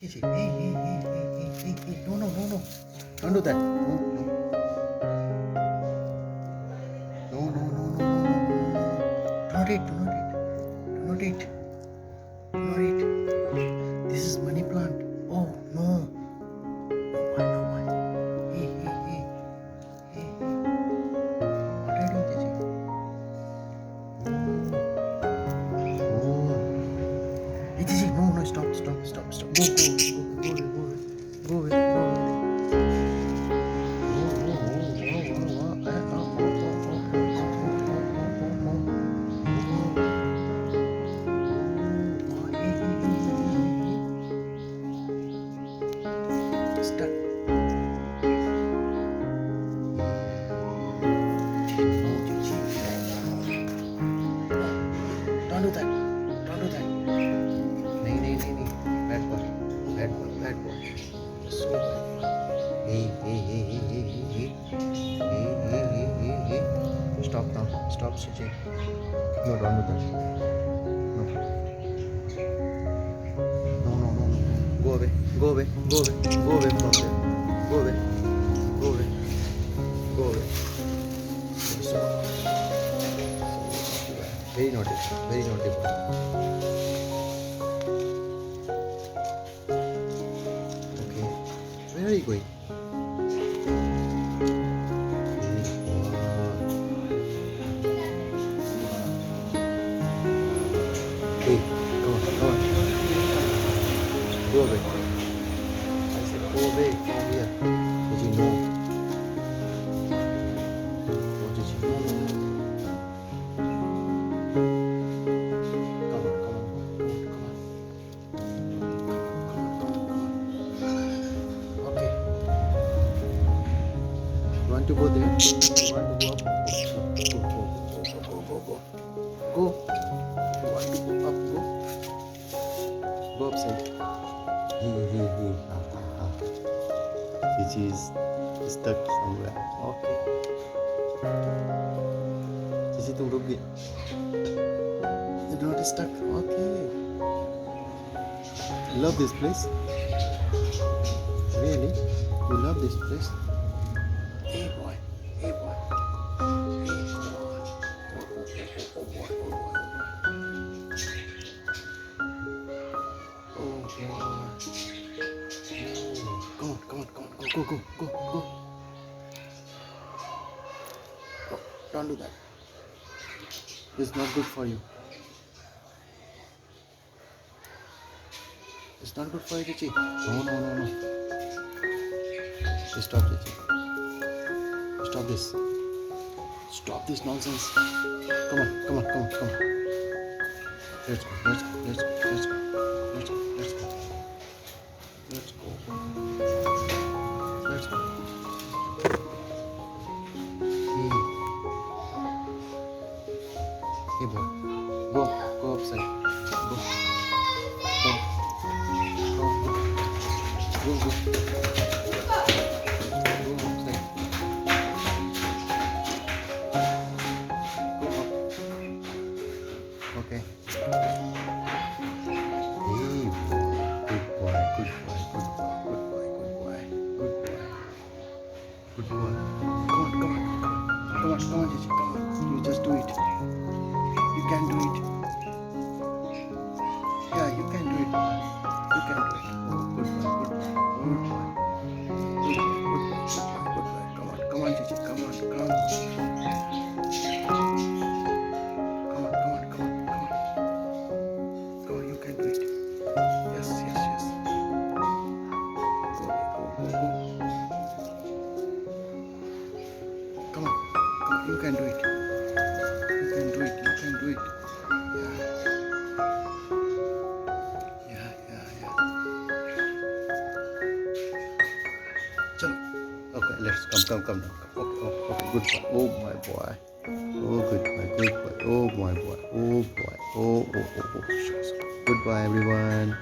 Gigi, hey. No. Don't do that. No. Do not eat. This is money plant. Oh, no. No, why? Hey. What are you doing, Gigi? Oh. Hey, Gigi, no, stop. Go away. Stuck. Don't do that. नहीं. Bad boy. So bad. Hey. Stop now. Stop, Suji. No, don't do that. No. Go away from there. Go away. So very naughty boy. Okay, where are you going? Hey, come on. Go away. I said go away from here. Did you know? Oh, did you know? Come on. Okay. You want to go there? You want to go up? Go. You want to go up? Go upside. Which is stuck somewhere. Okay. Cici, तुम रुक गए. You're not stuck. Okay. You love this place? Really? You love this place? Hey boy. Come on. Go. Oh, don't do that. It's not good for you. It's not good for you, Chichi. No. Stop, Chichi. Stop this. Stop this nonsense. Come on. Let's go. Hey boy, go upside. Go upside. Go upside. Go up. Okay. Hey boy, good boy. Come on, Gigi, come on. You just do it. You can do it. Yeah, you can do it. Oh, good boy. Come on, Gigi. Come on. Come on, you can do it. Yes. Go. Come on, you can do it. Yeah. Chalo. Okay, let's come down. Okay, good boy. Oh my boy. Oh, good boy. Oh my boy. Oh boy. Oh. Goodbye, everyone.